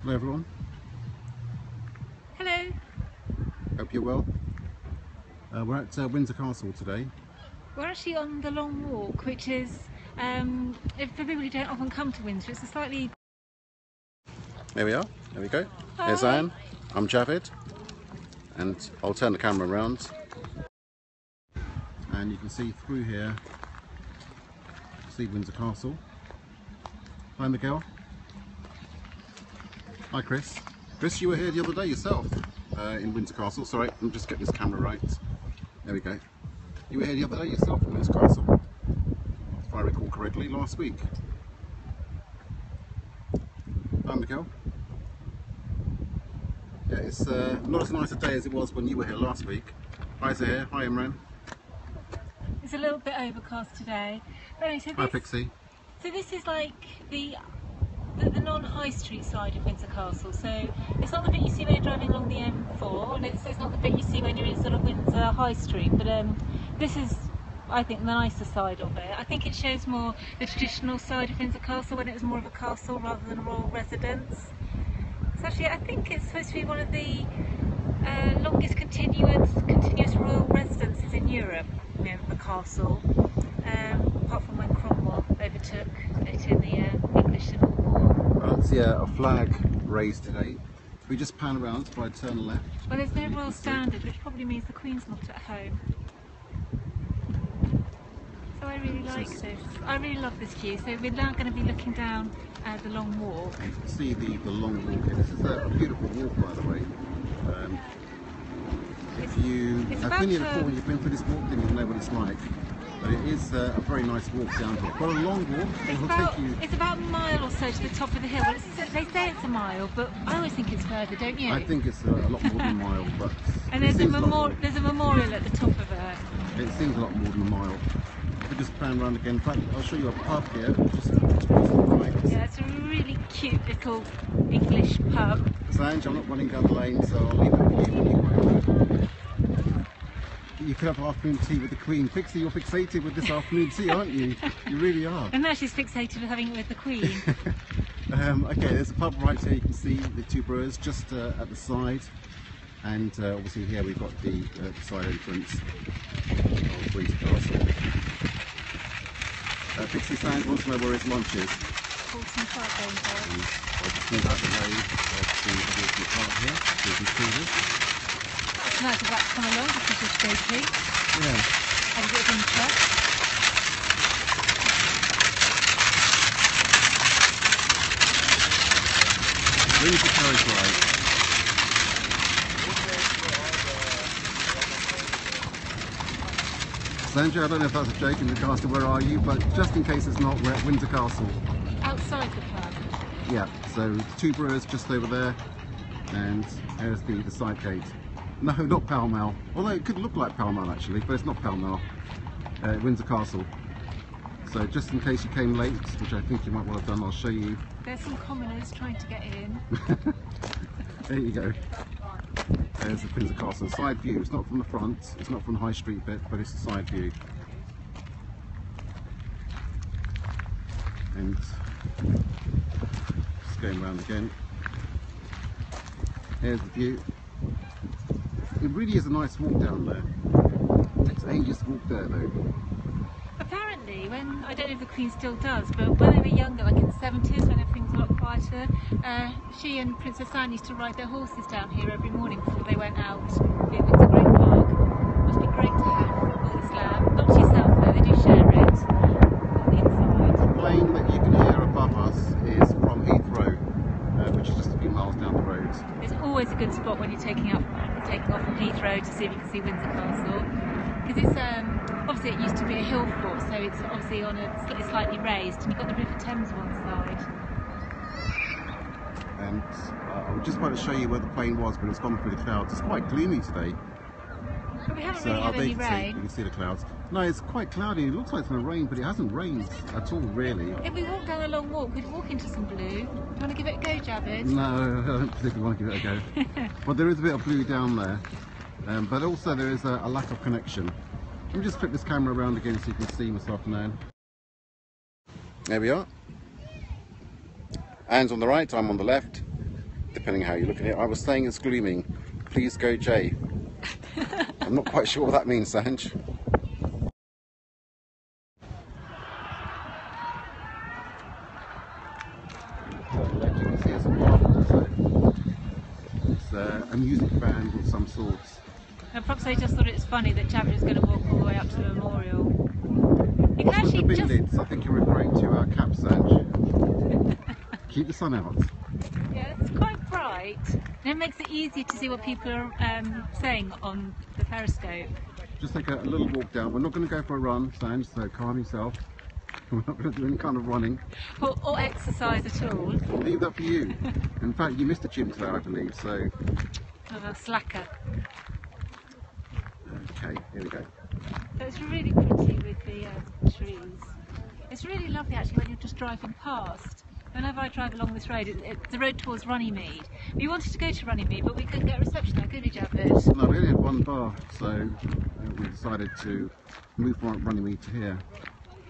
Hello everyone. Hello. Hope you're well. We're at Windsor Castle today. We're actually on the long walk, which is, if for people who don't often come to Windsor, it's a slightly... There we are. There we go. Hi. There's Anne. I'm Javid. And I'll turn the camera around. And you can see through here, see Windsor Castle. Hi Miguel. Hi Chris. Chris, you were here the other day yourself in Windsor Castle. Sorry, let me just get this camera right. There we go. You were here the other day yourself in Windsor Castle, if I recall correctly, last week. Hi Miguel. Yeah, it's not as nice a day as it was when you were here last week. Hi Zahir. Hi Imran. It's a little bit overcast today. But anyway, Hi Pixie. So this is like the non-high street side of Windsor Castle. So it's not the bit you see when you're driving along the M4, and it's not the bit you see when you're in sort of Windsor High Street. But this is, I think, the nicer side of it. I think it shows more the traditional side of Windsor Castle when it was more of a castle rather than a royal residence. It's actually, I think it's supposed to be one of the longest continuous royal residences in Europe, you know, the castle, apart from when Cromwell overtook it in the English Civil War. Well, it's a flag raised today. If we just pan around, if I turn left. Well, there's no royal standard, which probably means the Queen's not at home. So I really like this. I really love this view. So we're now going to be looking down the long walk. You can see the long walk here. This is a beautiful walk, by the way. If you have been here before, when you've been through this walk, then you'll know what it's like. But it is a very nice walk down here. Quite a long walk. It's about a mile or so to the top of the hill. Well, they say it's a mile, but I always think it's further, don't you? I think it's a lot more than a mile, but and there's a memorial at the top of it. It seems a lot more than a mile. If we just pan around again, in fact, I'll show you a pub here, just across the right. Yeah, it's a really cute little English pub. So Ange, I'm not running down the lane, so I'll leave it with you. You could have afternoon tea with the Queen. Pixie, you're fixated with this afternoon tea, aren't you? You really are. And now she's fixated with having it with the Queen. Okay, there's a pub right here. You can see the two brewers just at the side. And obviously here we've got the side entrance of Windsor Castle. Pixie Sands wants to know where his lunch is. I'll just move out of the way of the walking part here, so you can see this. It's nice of that to come along, because it's shaky. Yeah. Have a bit of interest. Really good carriage ride. Sandra, I don't know if that's a joke in regards to where are you, but just in case it's not, we're at Windsor Castle. Outside the pub. Yeah, so two brewers just over there, and here's the side gate. No, not Pall Mall. Although it could look like Pall Mall actually, but it's not Pall Mall. Windsor Castle. So just in case you came late, which I think you might well have done, I'll show you. There's some commoners trying to get in. There you go. There's the Windsor Castle side view. It's not from the front, it's not from the high street bit, but it's the side view. And just going around again. Here's the view. It really is a nice walk down there. It takes ages to walk there though. Apparently, when, I don't know if the Queen still does, but when they were younger, like in the 70s, when everything was a lot quieter, she and Princess Anne used to ride their horses down here every morning before they went out in Windsor Great Park. Must be great to have all this land. Not to yourself though, they do share it on the inside. The plane that you can hear above us is from Heathrow, which is just a few miles down the road. It's always a good spot when you're taking off from Heathrow to see if you can see Windsor Castle, because it's obviously it used to be a hill fort, so it's obviously on a slightly raised, and you've got the River Thames one side. And I was just about to show you where the plane was, but it's gone through the clouds. It's quite gloomy today. But we haven't really had any rain. You can see the clouds. No, it's quite cloudy. It looks like it's going to rain, but it hasn't rained at all, really. If we walk down a long walk, we'd walk into some blue. You want to give it a go, Javid? No, I don't particularly want to give it a go. But there is a bit of blue down there. But also there is a lack of connection. Let me just flip this camera around again so you can see myself now. There we are. Anne's on the right, I'm on the left. depending how you look at it. I was saying it's glooming. Please go Jay. I'm not quite sure what that means, Sanj. As you can see, it's a park, so it's a music band of some sort. And perhaps they just thought it's funny that Javier is going to walk all the way up to the memorial. You can What's with the actually bin just... lids? I think you're referring to our cap, Sanj. Keep the sun out. Yeah, it's quite bright. And it makes it easier to see what people are saying on the periscope. Just take a little walk down. We're not going to go for a run, Sanj, so calm yourself. We're not going to do any kind of running. Or exercise at all. Leave that for you. In fact, you missed the gym today, I believe, so... I'm a slacker. Okay, here we go. So it's really pretty with the trees. It's really lovely actually when you're just driving past. Whenever I drive along this road, it's the road towards Runnymede. We wanted to go to Runnymede, but we couldn't get reception there, could we, Javid? No, we only had one bar, so we decided to move from Runnymede to here.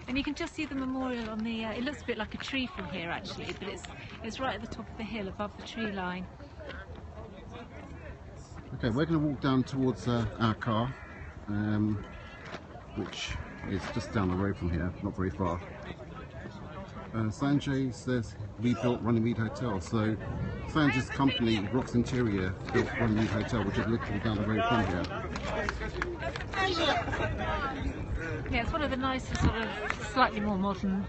And you can just see the memorial on the... it looks a bit like a tree from here actually, but it's right at the top of the hill above the tree line. Okay, we're going to walk down towards our car, which is just down the road from here, not very far. Sanjay says we built Runnymede Hotel, so Sanjay's company, Rocks Interior, built Runnymede Hotel, which is literally down the road from here. Yeah, it's one of the nicer sort of slightly more modern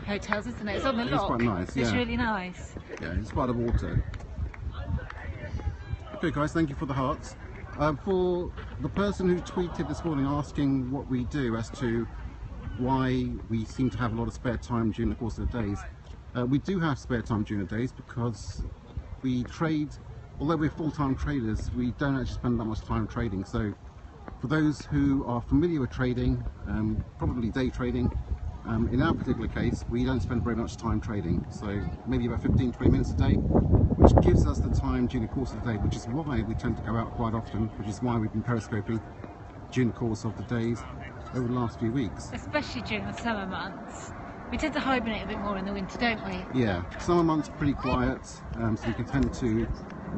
hotels, isn't it? It's on the lock. It's quite nice, yeah. It's really nice. Yeah, it's by the water. Okay guys, thank you for the hearts. For the person who tweeted this morning asking what we do as to why we seem to have a lot of spare time during the course of the days, we do have spare time during the days because we trade. Although we're full-time traders, we don't actually spend that much time trading. So for those who are familiar with trading, probably day trading, in our particular case we don't spend very much time trading, so maybe about 15-20 minutes a day, which gives us the time during the course of the day, which is why we tend to go out quite often, which is why we've been periscoping during the course of the days over the last few weeks. Especially during the summer months. We tend to hibernate a bit more in the winter, don't we? Yeah, summer months are pretty quiet, so we can tend to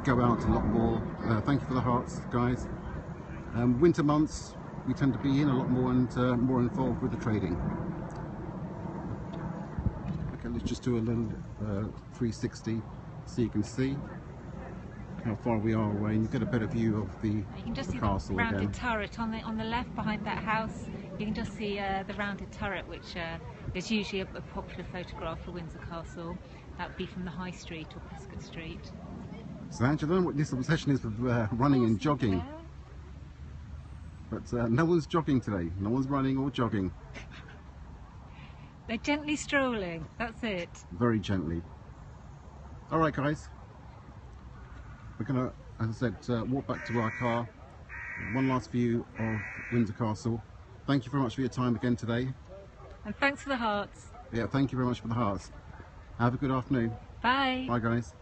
go out a lot more. Thank you for the hearts, guys. Winter months we tend to be in a lot more and more involved with the trading. Okay, let's just do a little 360 so you can see how far we are away and you get a better view of the you can just see castle the rounded again. turret on the left behind that house. You can just see the rounded turret, which is usually a popular photograph for Windsor Castle. That would be from the High Street or Prescott Street. So Angela, I don't know what this obsession is with running and jogging, but no one's jogging today. No one's running or jogging. They're gently strolling, that's it. Very gently. Alright guys, we're going to, as I said, walk back to our car. One last view of Windsor Castle. Thank you very much for your time again today. And thanks for the hearts. Yeah, thank you very much for the hearts. Have a good afternoon. Bye. Bye guys.